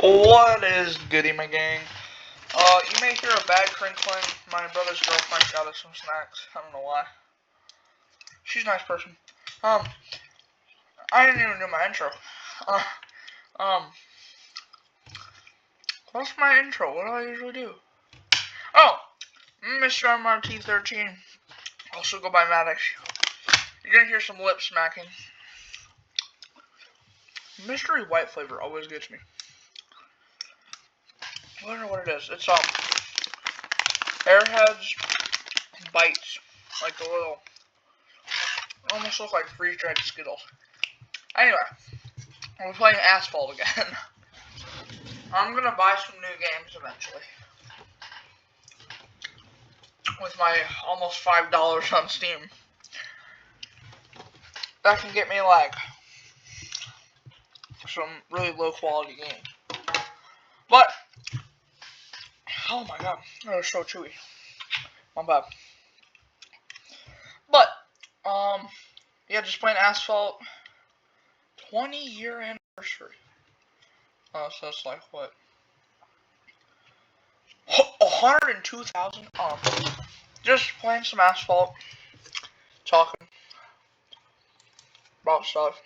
What is goody, my gang? You may hear a bad crinkling. My brother's girlfriend got us some snacks. I don't know why. She's a nice person. I didn't even do my intro. Uh, um, what's my intro? What do I usually do? Oh, Mr. MRT13. Also go by Maddox. You're gonna hear some lip smacking. Mystery white flavor always gets me. I don't know what it is. It's Airheads bites, like the little, almost look like freeze dried Skittles. Anyway, we're playing Asphalt again. I'm gonna buy some new games eventually. With my almost $5 on Steam. That can get me like some really low quality games. But oh my god, that was so chewy. My bad. But yeah, just playing Asphalt 20-year anniversary. So it's like what? 102,000. Just playing some Asphalt, talking about stuff.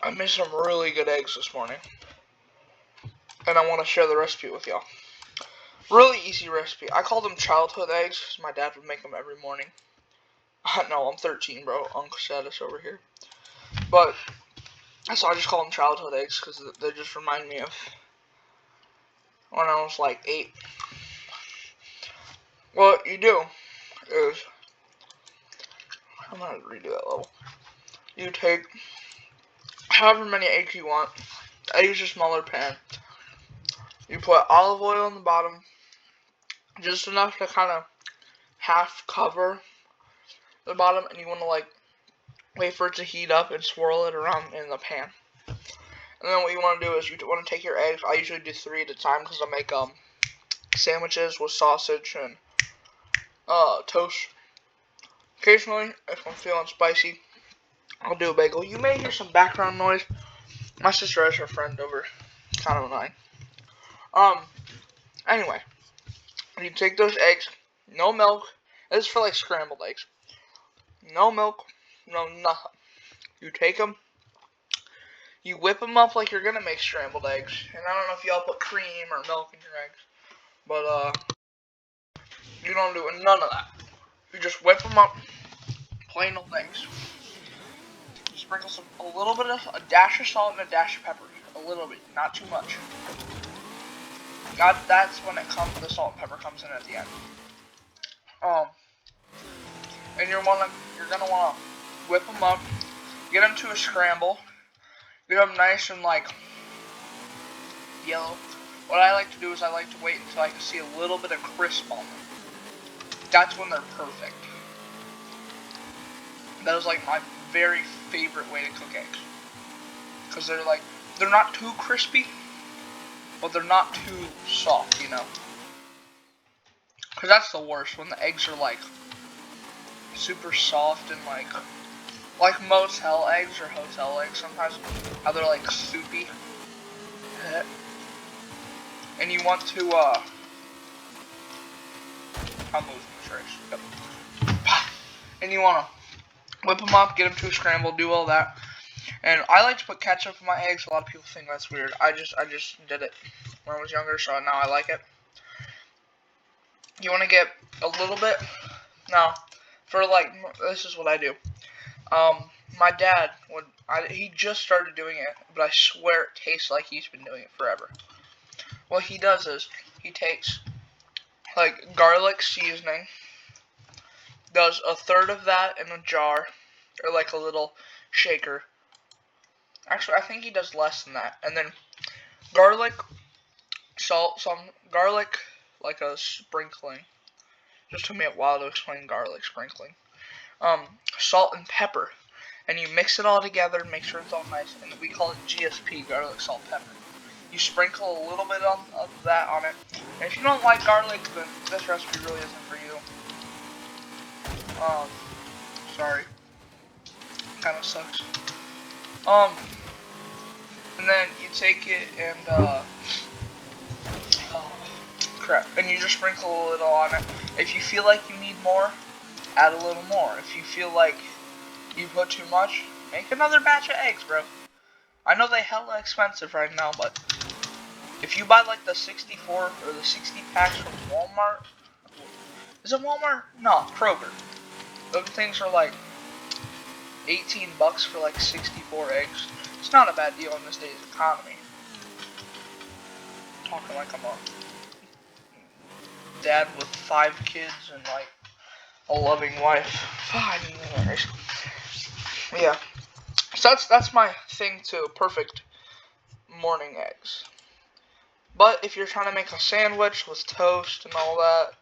I made some really good eggs this morning, and I want to share the recipe with y'all. Really easy recipe. I call them childhood eggs because my dad would make them every morning. No, I'm 13, bro. Uncle Status over here. But so I just call them childhood eggs because they just remind me of when I was like 8. What you do is, I'm gonna redo that level. You take however many eggs you want. I use a smaller pan. You put olive oil on the bottom, just enough to kind of half cover the bottom, and you want to like wait for it to heat up and swirl it around in the pan. And then what you want to do is you want to take your eggs. I usually do 3 at a time because I make sandwiches with sausage and toast. Occasionally, if I'm feeling spicy, I'll do a bagel. You may hear some background noise. My sister has her friend over, kind of annoying. Anyway, you take those eggs, no milk. This is for like scrambled eggs. No milk, no nothing. You take them, you whip them up like you're gonna make scrambled eggs. And I don't know if y'all put cream or milk in your eggs, but you don't do none of that. You just whip them up, plain old eggs. Sprinkle a little bit of a dash of salt and a dash of pepper. A little bit, not too much. That's when the salt and pepper comes in at the end. And you're gonna wanna whip them up, get them to a scramble, get them nice and like yellow. What I like to do is I like to wait until I can see a little bit of crisp on them. That's when they're perfect. That is like my very favorite way to cook eggs, because they're not too crispy, but they're not too soft, you know. Because that's the worst, when the eggs are like super soft and like motel eggs or hotel eggs sometimes, how they're like soupy. And you want to I'm losing this race. Yep. And you want to whip them up, get them to a scramble, do all that. And I like to put ketchup in my eggs. A lot of people think that's weird. I just did it when I was younger, so now I like it. You want to get a little bit. Now, for like, this is what I do. My dad he just started doing it, but I swear it tastes like he's been doing it forever. What he does is he takes like garlic seasoning, does a third of that in a jar or like a little shaker. Actually, I think he does less than that. And then garlic, salt, some garlic, like a sprinkling. Just took me a while to explain garlic sprinkling. Salt and pepper. And you mix it all together and make sure it's all nice. And we call it GSP, garlic, salt, pepper. You sprinkle a little bit of that on it. And if you don't like garlic, then this recipe really isn't for you. Sorry. Kind of sucks. And then you take it and, oh, crap. And you just sprinkle a little on it. If you feel like you need more, add a little more. If you feel like you put too much, make another batch of eggs, bro. I know they hella expensive right now, but if you buy like the 64 or the 60 packs from Walmart, is it Walmart? No, Kroger. Those things are like 18 bucks for like 64 eggs. It's not a bad deal in this day's economy. Talking like I'm a dad with 5 kids and like a loving wife. 5 years. Yeah. So that's my thing to perfect morning eggs. But if you're trying to make a sandwich with toast and all that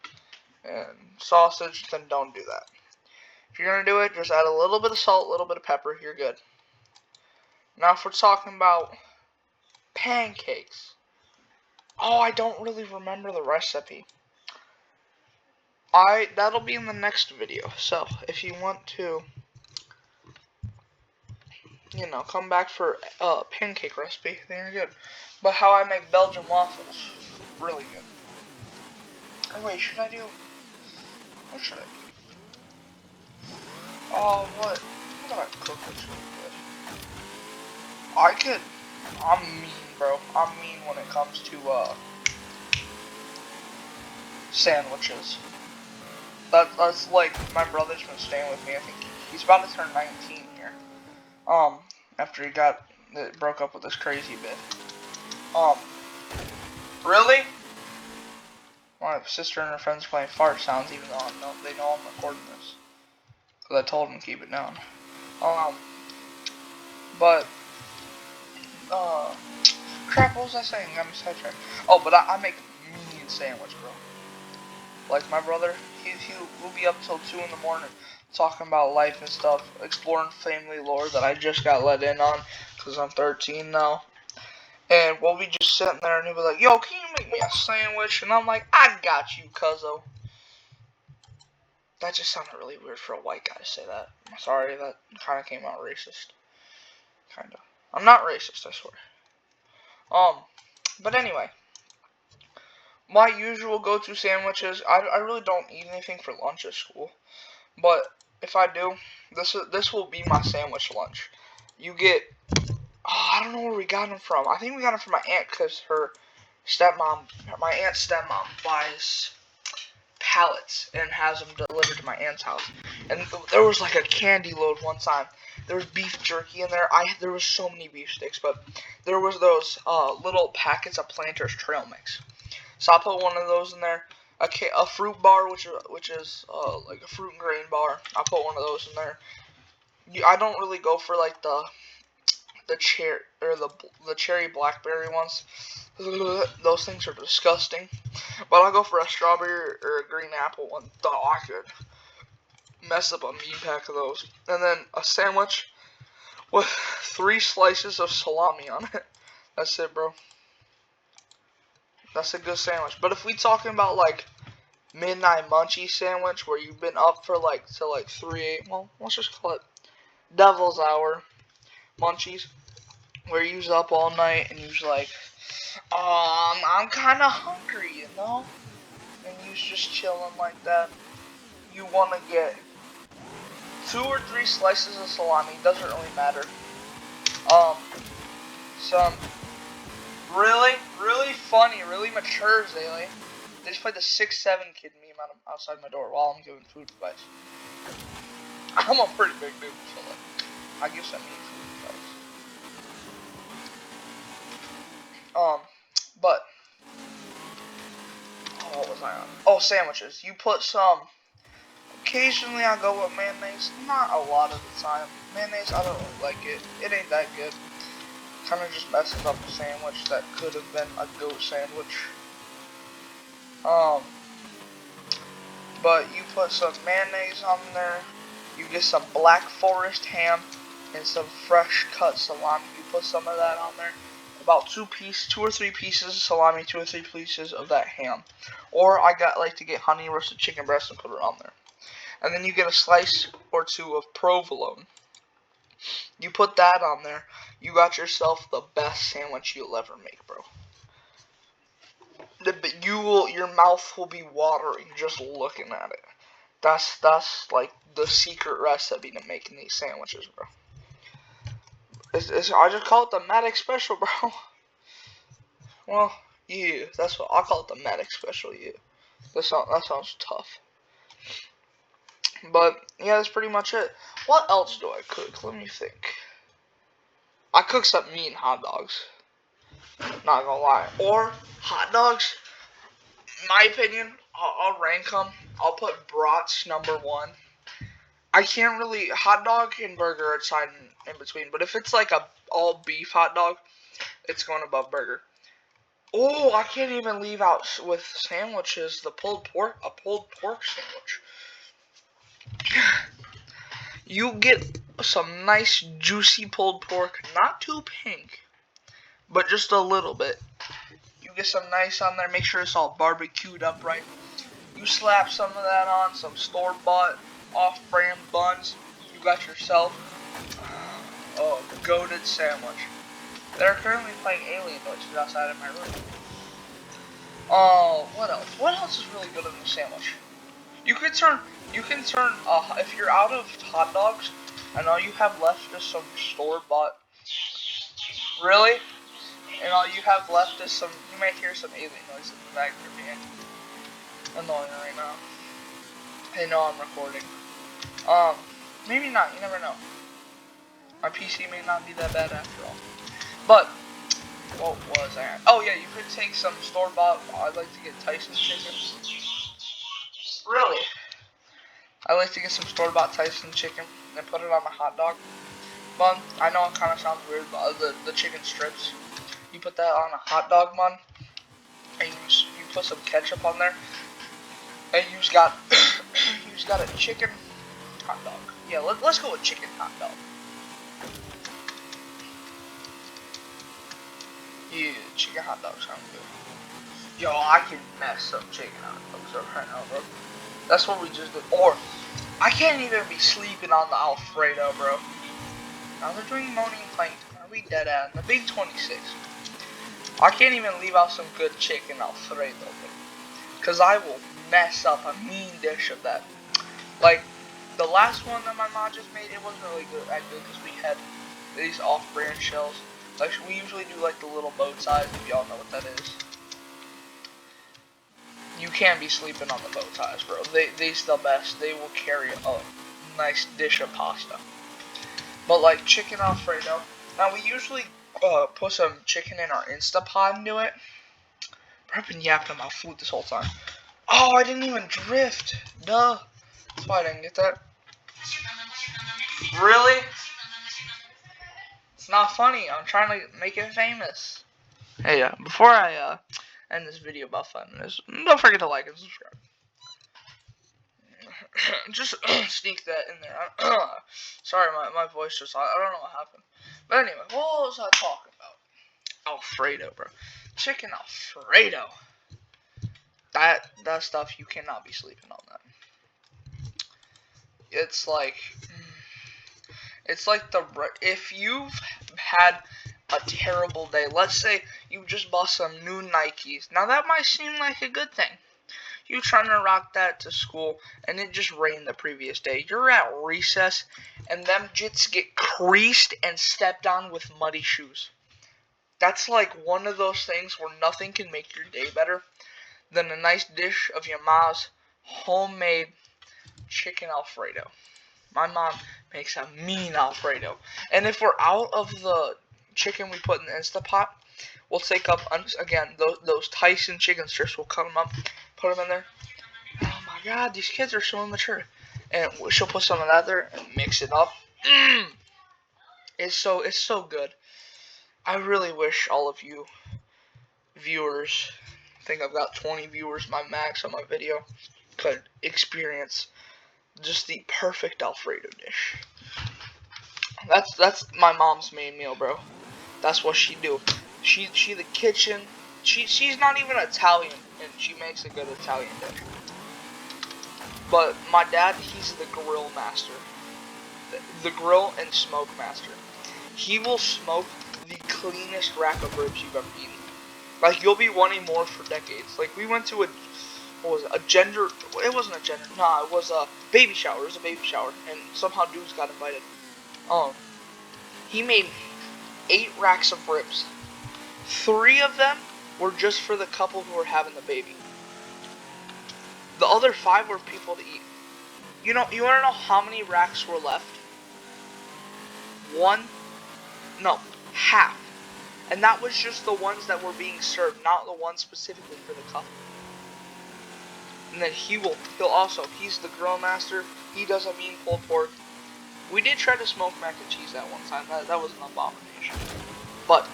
and sausage, then don't do that. If you're going to do it, just add a little bit of salt, a little bit of pepper, you're good. Now if we're talking about pancakes. Oh, I don't really remember the recipe. That'll be in the next video. So, if you want to, come back for a pancake recipe, then you're good. But how I make Belgian waffles, really good. Oh wait, should I do? What should I do? Oh, what do I cook that's really good? I'm mean, bro. I'm mean when it comes to, sandwiches. That's like, my brother's been staying with me. I think he's about to turn 19 here. After he broke up with this crazy bitch. Really? My sister and her friends playing fart sounds, even though they know I'm recording this. Because I told them to keep it down. But, crap, what was I saying? Got me sidetracked. Oh, but I make mean sandwich, bro. Like my brother, he will be up till 2 in the morning talking about life and stuff, exploring family lore that I just got let in on because I'm 13 now. And we'll be just sitting there and he'll be like, yo, can you make me a sandwich? And I'm like, I got you, cuzzo. That just sounded really weird for a white guy to say that. I'm sorry, that kind of came out racist. Kind of. I'm not racist, I swear. But anyway. My usual go-to sandwiches, I really don't eat anything for lunch at school. But if I do, this will be my sandwich lunch. You get, I don't know where we got them from. I think we got them from my aunt because my aunt's stepmom buys pallets and has them delivered to my aunt's house. And there was like a candy load one time. There was beef jerky in there. There was so many beef sticks, but there was those little packets of Planters trail mix. So I put one of those in there. A fruit bar, which is like a fruit and grain bar. I put one of those in there. I don't really go for like the cherry blackberry ones. Those things are disgusting. But I'll go for a strawberry or a green apple one. I could mess up a mean pack of those. And then a sandwich with 3 slices of salami on it. That's it, bro. That's a good sandwich. But if we talking about like midnight munchie sandwich where you've been up for like till like 3 well, let's just call it devil's hour munchies, where you's up all night and you's like, I'm kind of hungry, and you's just chilling like that. You want to get 2 or 3 slices of salami, doesn't really matter. Some really funny, really mature Zaylee. They just played the 6'7" kid meme outside my door while I'm giving food advice. I'm a pretty big dude, so like, I give some mean food advice. But what was I on? Oh, sandwiches. You put some. Occasionally I go with mayonnaise. Not a lot of the time. Mayonnaise, I don't really like it. It ain't that good. Kind of just messes up a sandwich that could have been a goat sandwich. But you put some mayonnaise on there. You get some Black Forest ham and some fresh cut salami. You put some of that on there. About 2 or 3 pieces of salami, 2 or 3 pieces of that ham. Or I like to get honey roasted chicken breast and put it on there. And then you get a slice or 2 of provolone. You put that on there. you got yourself the best sandwich you'll ever make, bro. Your mouth will be watering just looking at it. That's like the secret recipe to making these sandwiches, bro. I just call it the Matic Special, bro. Well, yeah, that's what I call it, the Matic Special. Yeah, that sounds tough. But yeah, that's pretty much it. What else do I cook? Let me think. I cook some mean hot dogs. Not gonna lie. Or hot dogs. My opinion, I'll rank them. I'll put brats #1. I can't really hot dog and burger are side in between. But if it's like a all beef hot dog, it's going above burger. Oh, I can't even leave out with sandwiches a pulled pork sandwich. You get some nice juicy pulled pork, not too pink, but just a little bit. You get some nice on there, make sure it's all barbecued up right. You slap some of that on, some store-bought, off-brand buns. You got yourself a goated sandwich. They're currently playing alien noises outside of my room. Oh, what else? What else is really good in a sandwich? You can turn, if you're out of hot dogs, and all you have left is some store-bought, really? And all you have left is some, you might hear some alien noise in the back of your being annoying right now. I know I'm recording. Maybe not, you never know. My PC may not be that bad after all. But, what was I? Oh yeah, you could take some store-bought, I'd like to get Tyson's chicken. Really? I like to get some store-bought Tyson chicken and put it on my hot dog bun. I know it kind of sounds weird, but the chicken strips, you put that on a hot dog bun, and you put some ketchup on there, and you've got a chicken hot dog. Yeah, let's go with chicken hot dog. Yeah, chicken hot dog sounds good. Yo, I can mess up chicken hot dogs up right now, bro. That's what we just did. Or, I can't even be sleeping on the Alfredo, bro. Now they're doing Moaning Plankton. Are we dead at? The big 26. I can't even leave out some good chicken Alfredo, bro. Because I will mess up a mean dish of that. Like, the last one that my mom just made, it wasn't really good because we had these off-brand shells. Like, we usually do like the little boat size, if y'all know what that is. You can't be sleeping on the bow ties, bro. They's the best. They will carry a nice dish of pasta. But like chicken Alfredo. Now we usually put some chicken in our Instapot and do it. I've been yapping about food this whole time. Oh, I didn't even drift. Duh. That's why I didn't get that. Really? It's not funny. I'm trying to make it famous. Hey, before I end this video about 5 minutes, don't forget to like and subscribe. Just sneak that in there. Sorry, my voice just, I don't know what happened. But anyway, what was I talking about? Alfredo, bro. Chicken Alfredo. That stuff, you cannot be sleeping on that. It's like if you've had a terrible day, let's say you just bought some new Nikes. Now that might seem like a good thing. You trying to rock that to school, and it just rained the previous day. You're at recess, and them jits get creased and stepped on with muddy shoes. That's like one of those things where nothing can make your day better than a nice dish of your mom's homemade chicken Alfredo. My mom makes a mean Alfredo. And if we're out of the chicken we put in the Instapot, we'll take up, again, those Tyson chicken strips. We'll cut them up, put them in there. Oh my god, these kids are so immature. And she'll put some of that there and mix it up. It's so good. I really wish all of you viewers, I think I've got 20 viewers, my max on my video, could experience just the perfect Alfredo dish. That's my mom's main meal, bro. That's what she do. She the kitchen. She's not even Italian, and she makes a good Italian dish. But my dad, he's the grill master, the grill and smoke master. he will smoke the cleanest rack of ribs you've ever eaten. Like, you'll be wanting more for decades. Like, we went to it wasn't a gender, nah, it was a baby shower. It was a baby shower, and somehow dudes got invited. He made 8 racks of ribs. 3 of them were just for the couple who were having the baby. The other 5 were people to eat. You wanna know how many racks were left? Half. And that was just the ones that were being served, not the ones specifically for the couple. And then he's the grill master. He does a mean pulled pork. We did try to smoke mac and cheese that one time. That was an abomination. But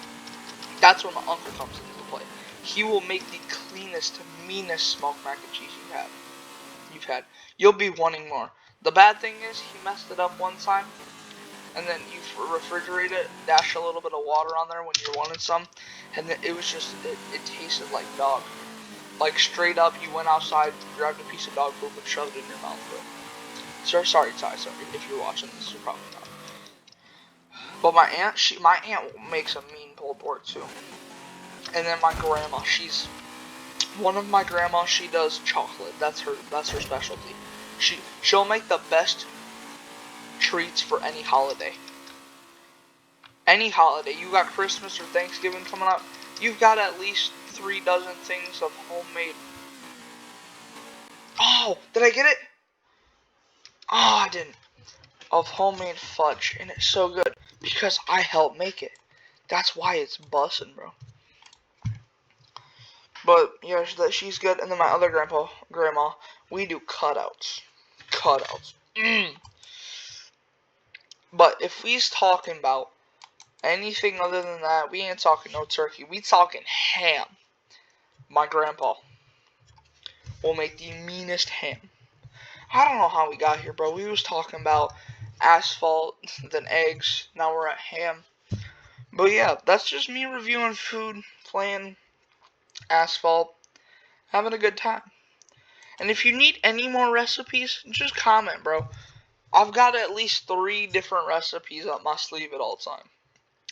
that's where my uncle comes into play. He will make the cleanest, meanest smoked mac and cheese you've had. You'll be wanting more. The bad thing is, he messed it up one time, and then you refrigerate it, dash a little bit of water on there when you're wanting some, and then it was just, it tasted like dog. Like, straight up, you went outside, grabbed a piece of dog poop, and shoved it in your mouth, bro. Sorry, if you're watching this, you're probably not. But my aunt makes a mean pulled pork, too. And then my grandma, she does chocolate. That's her specialty. She'll make the best treats for any holiday. Any holiday. You got Christmas or Thanksgiving coming up, you've got at least 3 dozen things of homemade. Oh, did I get it? Oh, I didn't. Of homemade fudge, and it's so good because I helped make it. That's why it's bussin', bro. But yeah, she's good. And then my other grandma, we do cutouts. But if we's talking about anything other than that, we ain't talking no turkey. We talking ham. My grandpa will make the meanest ham. I don't know how we got here, bro. We was talking about asphalt, then eggs. Now we're at ham. But yeah, that's just me reviewing food, playing asphalt, having a good time. And if you need any more recipes, just comment, bro. I've got at least 3 different recipes up my sleeve at all time.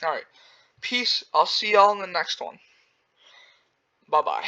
Alright, peace. I'll see y'all in the next one. Bye-bye.